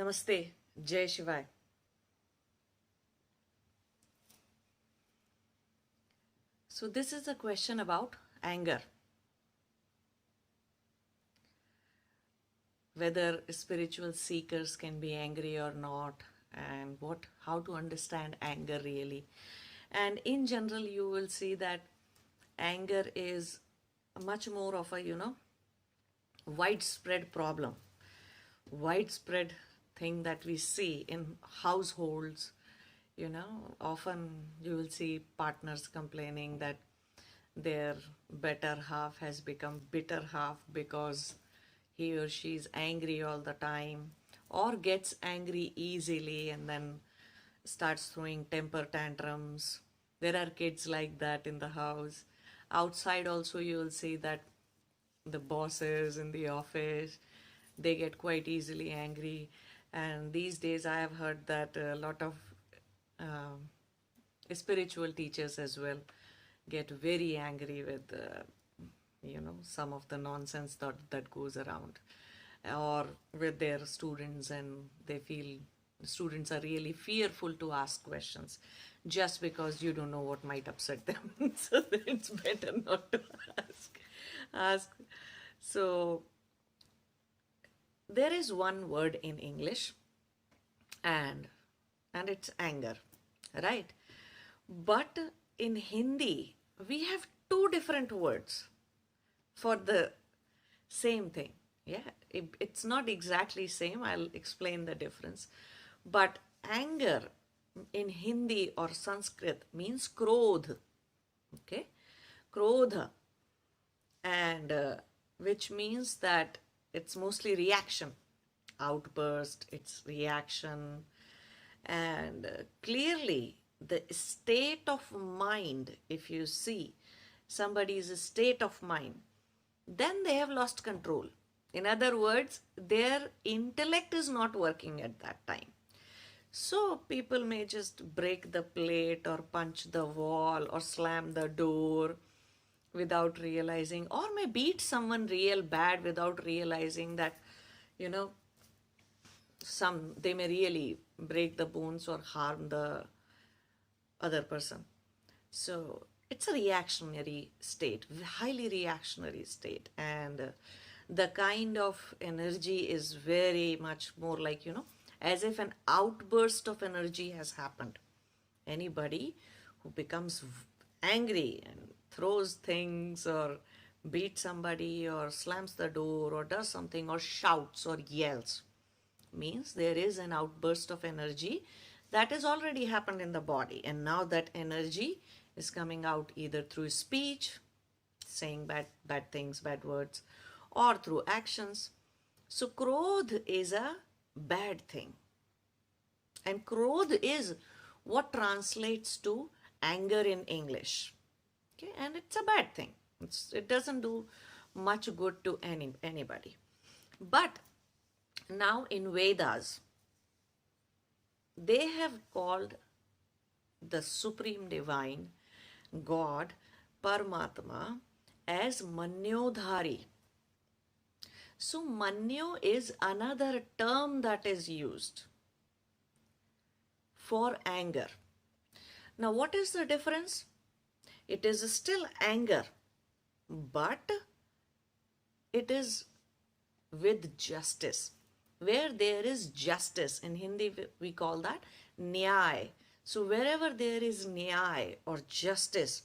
Namaste, Jai Shivai. So this is a question about anger. Whether spiritual seekers can be angry or not, and how to understand anger really. And in general, you will see that anger is much more of a, widespread problem, widespread thing that we see in households. Often you will see partners complaining that their better half has become bitter half because he or she is angry all the time, or gets angry easily and then starts throwing temper tantrums. There are kids like that in the house. Outside also you will see that the bosses in the office, they get quite easily angry. And these days I have heard that a lot of um, spiritual teachers as well get very angry with some of the nonsense that goes around, or with their students, and they feel students are really fearful to ask questions just because you don't know what might upset them. So it's better not to ask. So there is one word in English, and it's anger, right? But in Hindi we have two different words for the same thing. Yeah, it's not exactly same. I'll explain the difference. But anger in Hindi or Sanskrit means krodh. Okay, krodha, and which means that it's mostly reaction, outburst. It's reaction, and clearly the state of mind. If you see somebody's state of mind, then they have lost control. In other words, their intellect is not working at that time. So people may just break the plate or punch the wall or slam the door without realizing, or may beat someone real bad without realizing that, you know, they may really break the bones or harm the other person. So it's a reactionary state, highly reactionary state. And the kind of energy is very much more like, as if an outburst of energy has happened. Anybody who becomes angry and throws things or beats somebody or slams the door or does something or shouts or yells means there is an outburst of energy that has already happened in the body, and now that energy is coming out either through speech, saying bad things, bad words, or through actions. So krodh is a bad thing, and krodh is what translates to anger in English. Okay, and it's a bad thing. It doesn't do much good to anybody. But now in Vedas, they have called the Supreme Divine God, Paramatma, as Manyodhari. So Manyo is another term that is used for anger. Now what is the difference? It is still anger, but it is with justice. Where there is justice, in Hindi we call that nyay. So wherever there is nyay or justice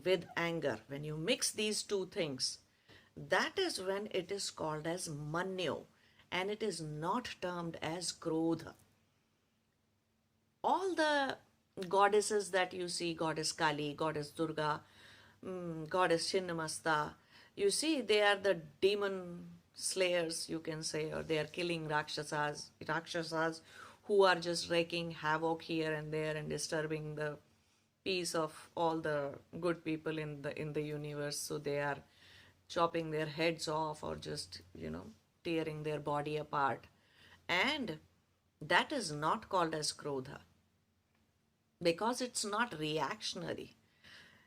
with anger, when you mix these two things, that is when it is called as manyo, and it is not termed as krodha. All the goddesses that you see, goddess Kali, goddess Durga, goddess Chinnamasta, you see they are the demon slayers, you can say, or they are killing rakshasas who are just wreaking havoc here and there and disturbing the peace of all the good people in the universe. So they are chopping their heads off or just, tearing their body apart. And that is not called as krodha, because it's not reactionary.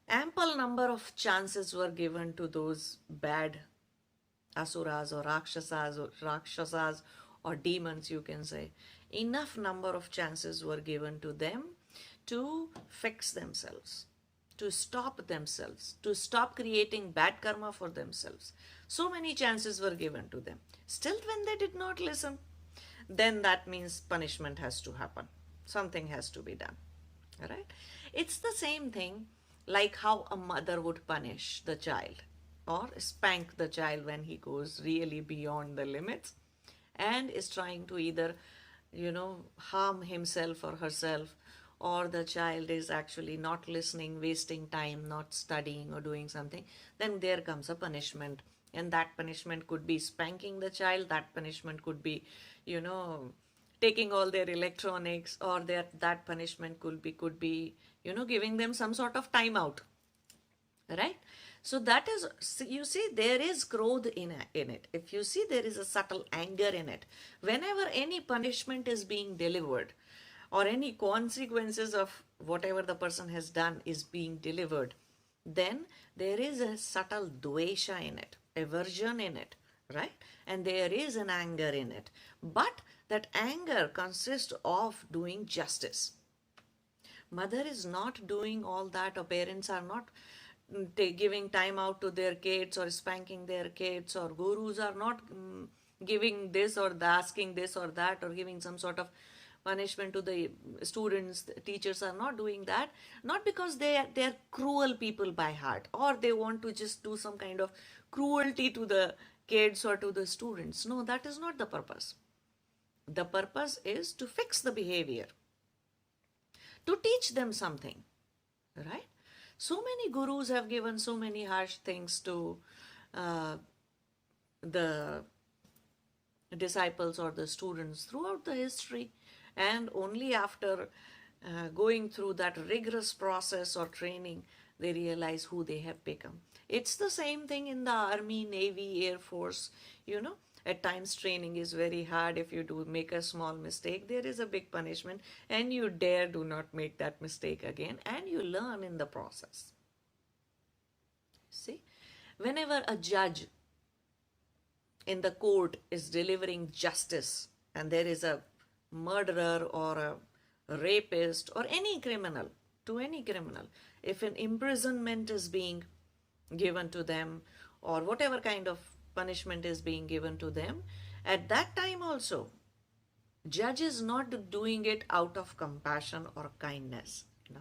Ample number of chances were given to those bad asuras or rakshasas or demons, you can say, enough number of chances were given to them to fix themselves, to stop themselves, to stop creating bad karma for themselves. So many chances were given to them. Still, when they did not listen, then that means punishment has to happen. Something has to be done. Right? It's the same thing like how a mother would punish the child or spank the child when he goes really beyond the limits and is trying to either, harm himself or herself, or the child is actually not listening, wasting time, not studying or doing something. Then there comes a punishment, and that punishment could be spanking the child, that punishment could be, taking all their electronics, or that punishment could be giving them some sort of timeout, right? So that is, you see, there is growth in it. If you see, there is a subtle anger in it. Whenever any punishment is being delivered, or any consequences of whatever the person has done is being delivered, then there is a subtle dvesha in it, aversion in it, right? And there is an anger in it. But that anger consists of doing justice. Mother is not doing all that, or parents are not giving time out to their kids or spanking their kids, or gurus are not giving this or asking this or that, or giving some sort of punishment to the students. The teachers are not doing that, not because they're cruel people by heart, or they want to just do some kind of cruelty to the kids or to the students. No, that is not the purpose. The purpose is to fix the behavior, to teach them something, right? So many gurus have given so many harsh things to the disciples or the students throughout the history, and only after going through that rigorous process or training, they realize who they have become. It's the same thing in the army, navy, air force. At times training is very hard. If you do make a small mistake, there is a big punishment, and you do not make that mistake again, and you learn in the process. See, whenever a judge in the court is delivering justice, and there is a murderer or a rapist or any criminal, if an imprisonment is being given to them, or whatever kind of punishment is being given to them, at that time also, judge is not doing it out of compassion or kindness. No.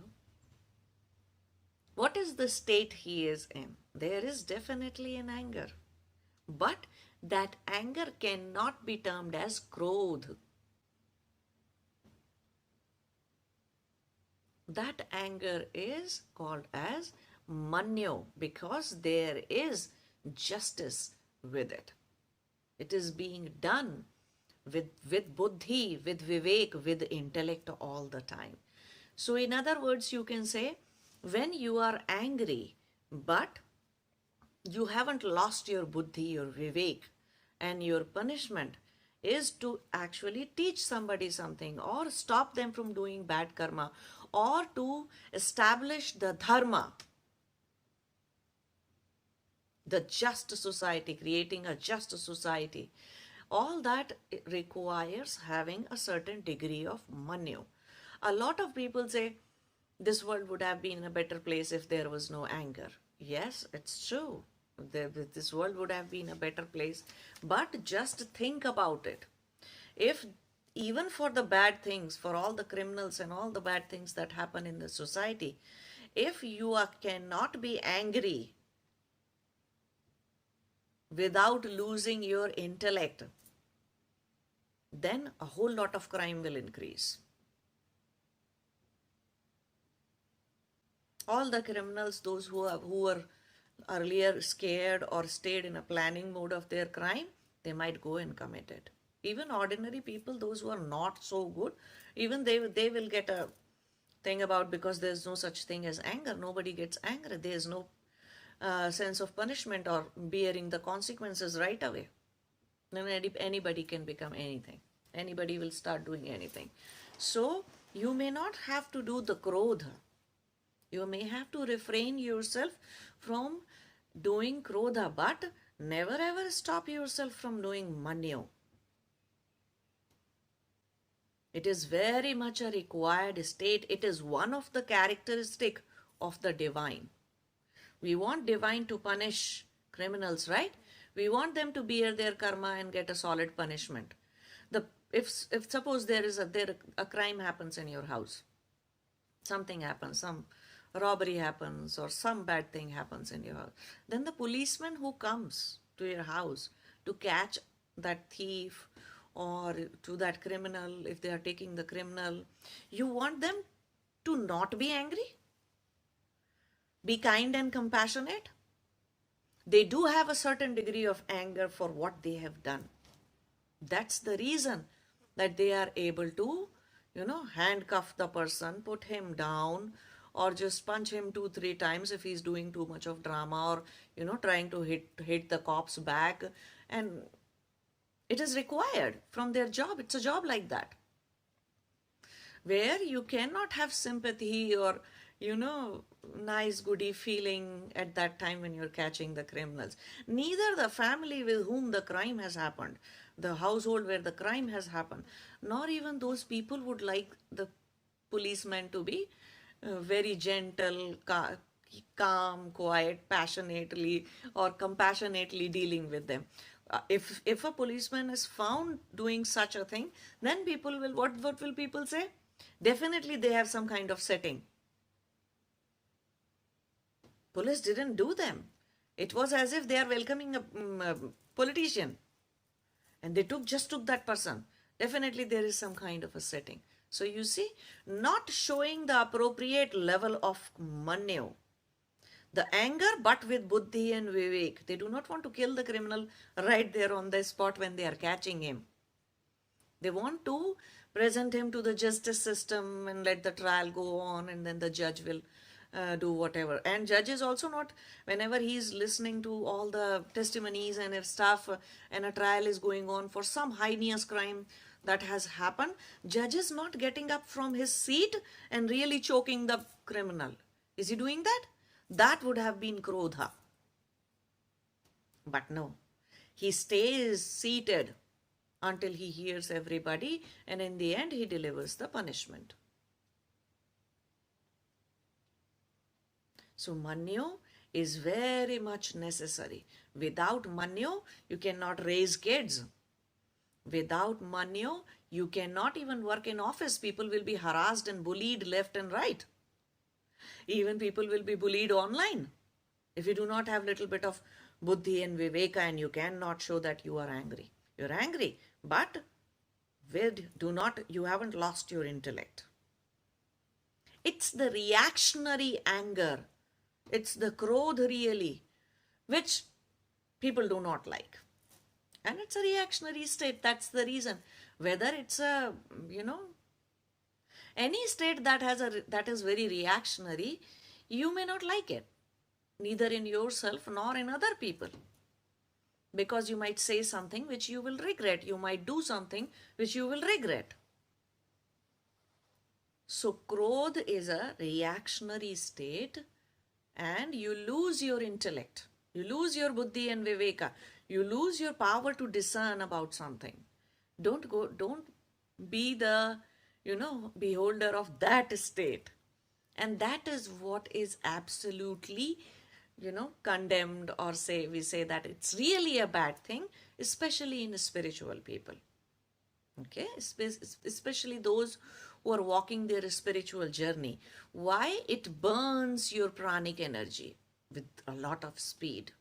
What is the state he is in? There is definitely an anger, but that anger cannot be termed as krodha. That anger is called as manyo, because there is justice with it. It is being done with buddhi, with vivek, with intellect all the time. So in other words, you can say, when you are angry, but you haven't lost your buddhi, your vivek, and your punishment is to actually teach somebody something, or stop them from doing bad karma, or to establish the dharma, the just society, creating a just society. All that requires having a certain degree of manyo. A lot of people say this world would have been a better place if there was no anger. Yes, it's true. This world would have been a better place. But just think about it. If even for the bad things, for all the criminals and all the bad things that happen in the society, if you cannot be angry without losing your intellect, then a whole lot of crime will increase. All the criminals, those who were earlier scared or stayed in a planning mode of their crime, they might go and commit it. Even ordinary people, those who are not so good, even they will get a thing about, because there's no such thing as anger. Nobody gets angry. There's no sense of punishment or bearing the consequences right away. Then anybody can become anything. Anybody will start doing anything. So you may not have to do the krodha. You may have to refrain yourself from doing krodha, but never ever stop yourself from doing manyo. It is very much a required state. It is one of the characteristic of the divine. We want divine to punish criminals, right? We want them to bear their karma and get a solid punishment. The if suppose a crime happens in your house, something happens, some robbery happens or some bad thing happens in your house, then the policeman who comes to your house to catch that thief or to that criminal, if they are taking the criminal, you want them to not be angry, be kind and compassionate. They do have a certain degree of anger for what they have done. That's the reason that they are able to, handcuff the person, put him down, or just punch him 2-3 times if he's doing too much of drama, or trying to hit the cops back. And it is required from their job. It's a job like that, where you cannot have sympathy or nice goody feeling at that time when you're catching the criminals. Neither the family with whom the crime has happened, the household where the crime has happened, nor even those people would like the policeman to be very gentle, calm, quiet, passionately or compassionately dealing with them. If a policeman is found doing such a thing, then people will, what will people say? Definitely they have some kind of setting. Police didn't do them. It was as if they are welcoming a politician, and they just took that person. Definitely there is some kind of a setting. So you see, not showing the appropriate level of manyo, the anger, but with buddhi and vivek. They do not want to kill the criminal right there on the spot when they are catching him. They want to present him to the justice system and let the trial go on, and then the judge will do whatever. And judge is also not, whenever he's listening to all the testimonies and if stuff, and a trial is going on for some heinous crime that has happened, judge is not getting up from his seat and really choking the criminal. Is he doing that? That would have been Krodha. But no, he stays seated until he hears everybody, and in the end he delivers the punishment. So manyo is very much necessary. Without manyo, you cannot raise kids. Without manyo, you cannot even work in office. People will be harassed and bullied left and right. Even people will be bullied online. If you do not have little bit of buddhi and viveka, and you cannot show that you are angry. You're angry, but you haven't lost your intellect. It's the reactionary anger. It's the krodha really, which people do not like. And it's a reactionary state. That's the reason. Whether it's any state that is very reactionary, you may not like it, neither in yourself nor in other people. Because you might say something which you will regret. You might do something which you will regret. So Krodha is a reactionary state, and you lose your intellect. You lose your buddhi and viveka. You lose your power to discern about something. Don't be the, beholder of that state. And that is what is absolutely, condemned, or we say that it's really a bad thing, especially in spiritual people. Okay, especially those who are walking their spiritual journey. Why? It burns your pranic energy with a lot of speed.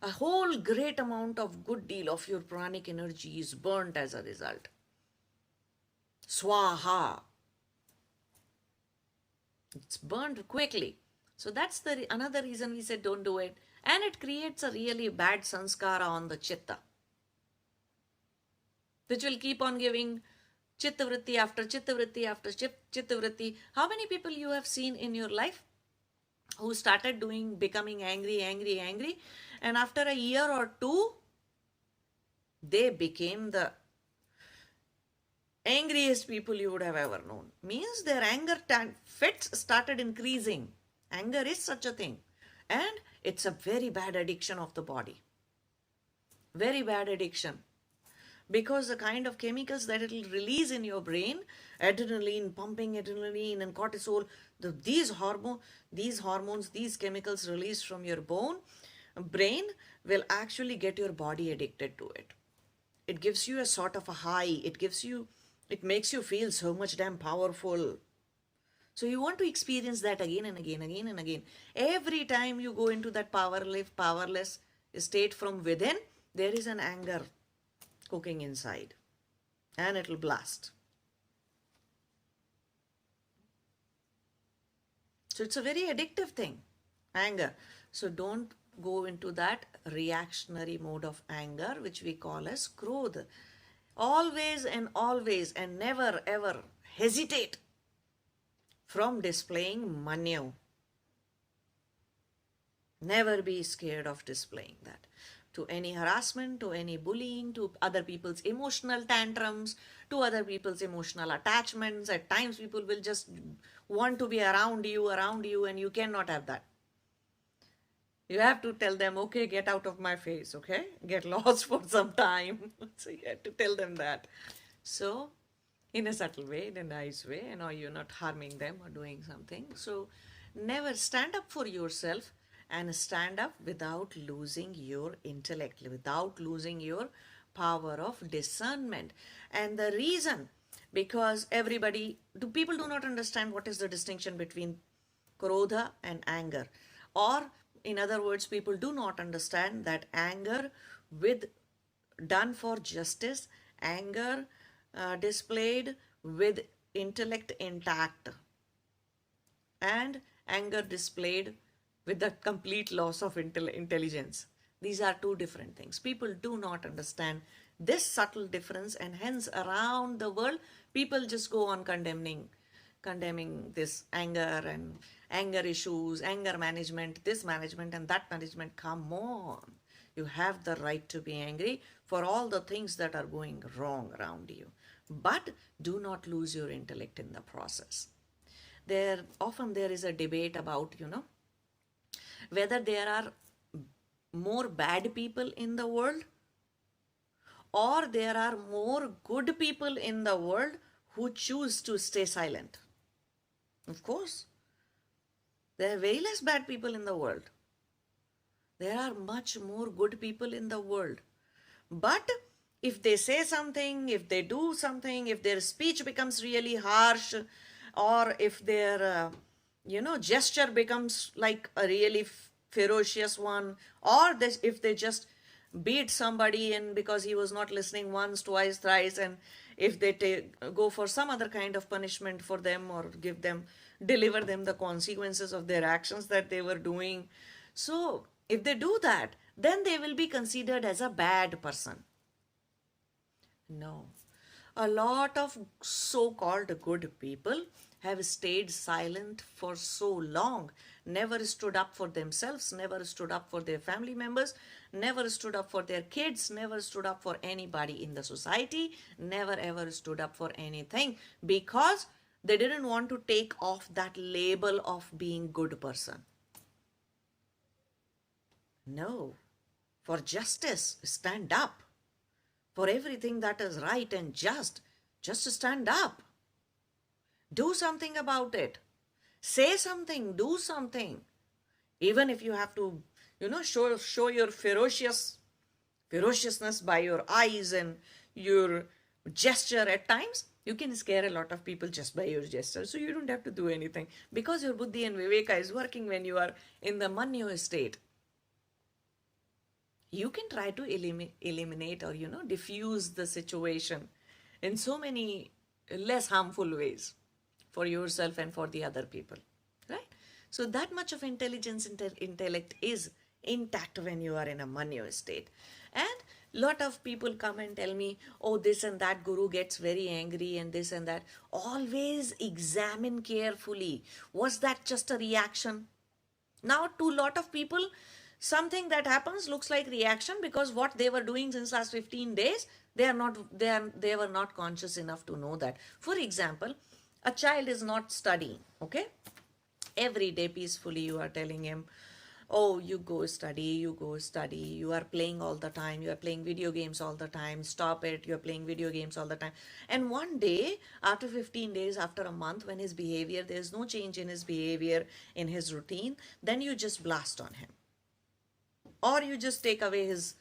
A whole great amount of good deal of your pranic energy is burnt as a result. Swaha. It's burned quickly. So that's another reason we said don't do it. And it creates a really bad sanskara on the chitta, which will keep on giving chittavritti after chittavritti after chittavritti. How many people you have seen in your life who started becoming angry, and after a year or two, they became the angriest people you would have ever known? Means their anger fits started increasing. Anger is such a thing. And it's a very bad addiction of the body. Very bad addiction. because the kind of chemicals that it will release in your brain, adrenaline, pumping adrenaline and cortisol, these hormones, these chemicals released from your brain will actually get your body addicted to it. It gives you a sort of a high. It makes you feel so much damn powerful. So you want to experience that again and again, again and again. Every time you go into that powerless state from within, there is an anger cooking inside, and it will blast. So it's a very addictive thing, anger. So don't go into that reactionary mode of anger, which we call as Krodha. Always and never ever hesitate from displaying Manyo. Never be scared of displaying that. To any harassment, to any bullying, to other people's emotional tantrums, to other people's emotional attachments. At times people will just want to be around you, and you cannot have that. You have to tell them, okay, get out of my face, okay? Get lost for some time. So you have to tell them that. So in a subtle way, in a nice way, you're not harming them or doing something. So never stand up for yourself, and stand up without losing your intellect, without losing your power of discernment. And the reason, because people do not understand what is the distinction between Krodha and anger. Or in other words, people do not understand that anger done for justice, anger displayed with intellect intact, and anger displayed with the complete loss of intelligence. These are two different things. People do not understand this subtle difference, and hence around the world, people just go on condemning this anger and anger issues, anger management, this management and that management. Come on. You have the right to be angry for all the things that are going wrong around you. But do not lose your intellect in the process. Often there is a debate about, whether there are more bad people in the world or there are more good people in the world who choose to stay silent. Of course, there are way less bad people in the world. There are much more good people in the world. But if they say something, if they do something, if their speech becomes really harsh, or if their gesture becomes like a really ferocious one, or if they just beat somebody and because he was not listening once, twice, thrice, and if they go for some other kind of punishment for them, or deliver them the consequences of their actions that they were doing. So if they do that, then they will be considered as a bad person. No. A lot of so-called good people have stayed silent for so long, never stood up for themselves, never stood up for their family members, never stood up for their kids, never stood up for anybody in the society, never ever stood up for anything, because they didn't want to take off that label of being good person. No. For justice, stand up. For everything that is right and just stand up. Do something about it. Say something, do something. Even if you have to, show your ferociousness by your eyes and your gesture at times. You can scare a lot of people just by your gesture. So you don't have to do anything, because your buddhi and viveka is working when you are in the Manyo state. You can try to eliminate or, diffuse the situation in so many less harmful ways for yourself and for the other people, right? So that much of intellect is intact when you are in a Manyo state. And lot of people come and tell me, oh, this and that guru gets very angry and this and that. Always examine carefully. Was that just a reaction? Now, to a lot of people, something that happens looks like reaction, because what they were doing since last 15 days, they were not conscious enough to know that. For example, a child is not studying, okay? Every day peacefully you are telling him, Oh, you go study, you go study, you are playing all the time, you are playing video games all the time, stop it, you're playing video games all the time. And one day, after 15 days, after a month, when his behavior, there's no change in his behavior, in his routine, then you just blast on him. Or you just take away his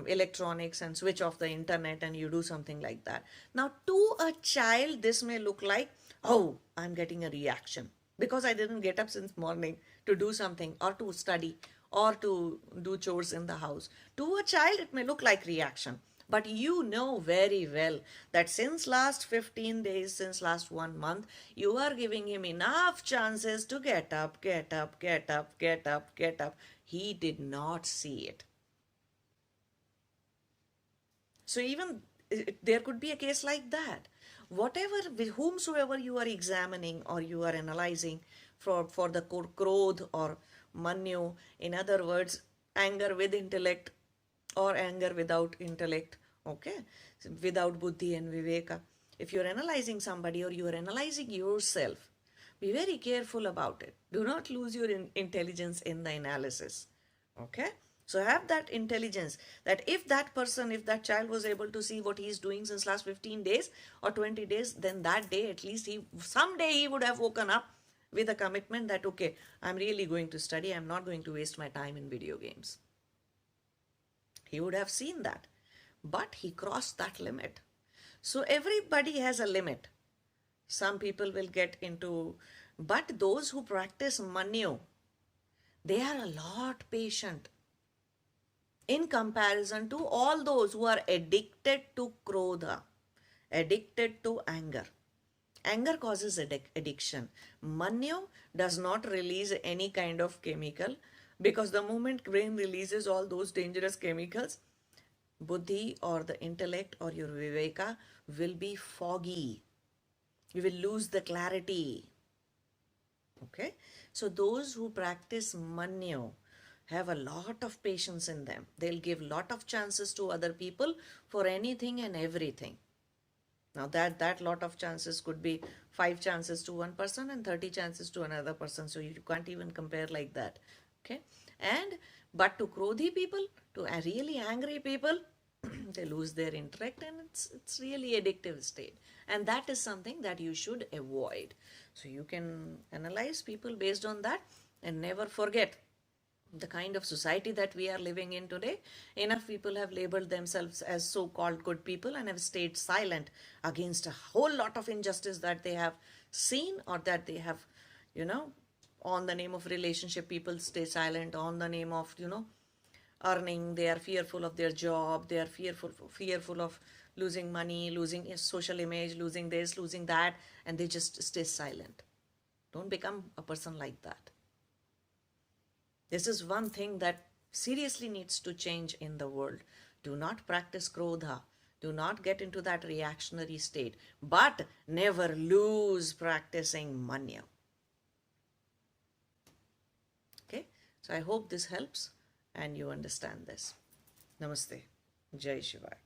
electronics and switch off the internet and you do something like that. Now, to a child, this may look like, oh, I'm getting a reaction because I didn't get up since morning to do something or to study or to do chores in the house. To a child, it may look like reaction. But you know very well that since last 15 days, since last 1 month, you are giving him enough chances to get up, get up, get up, get up, get up. He did not see it. So even there could be a case like that. Whatever, whomsoever you are examining or you are analyzing for the Krodha or Manyo, in other words, anger with intellect or anger without intellect, okay, without buddhi and viveka. If you're analyzing somebody or you are analyzing yourself, be very careful about it. Do not lose your intelligence in the analysis, okay? So have that intelligence that if that person, if that child was able to see what he is doing since last 15 days or 20 days, then that day at least someday he would have woken up with a commitment that, okay, I'm really going to study. I'm not going to waste my time in video games. He would have seen that, but he crossed that limit. So everybody has a limit. Some people will get into, but those who practice Manyo, they are a lot patient in comparison to all those who are addicted to Krodha, addicted to anger. Anger causes addiction. Manyo does not release any kind of chemical because the moment brain releases all those dangerous chemicals, buddhi or the intellect or your viveka will be foggy. You will lose the clarity. Okay? So those who practice Manyo have a lot of patience in them. They'll give lot of chances to other people for anything and everything. Now that lot of chances could be 5 chances to one person and 30 chances to another person. So you can't even compare like that. Okay? But to Krodhi people, to really angry people, they lose their intellect and it's really addictive state. And that is something that you should avoid. So you can analyze people based on that and never forget the kind of society that we are living in today. Enough people have labeled themselves as so-called good people and have stayed silent against a whole lot of injustice that they have seen or that they have, on the name of relationship, people stay silent. On the name of, earning, they are fearful of their job, they are fearful of losing money, losing social image, losing this, losing that, and they just stay silent. Don't become a person like that. This is one thing that seriously needs to change in the world. Do not practice Krodha. Do not get into that reactionary state. But never lose practicing Manya. Okay? So I hope this helps and you understand this. Namaste. Jai Shivaya.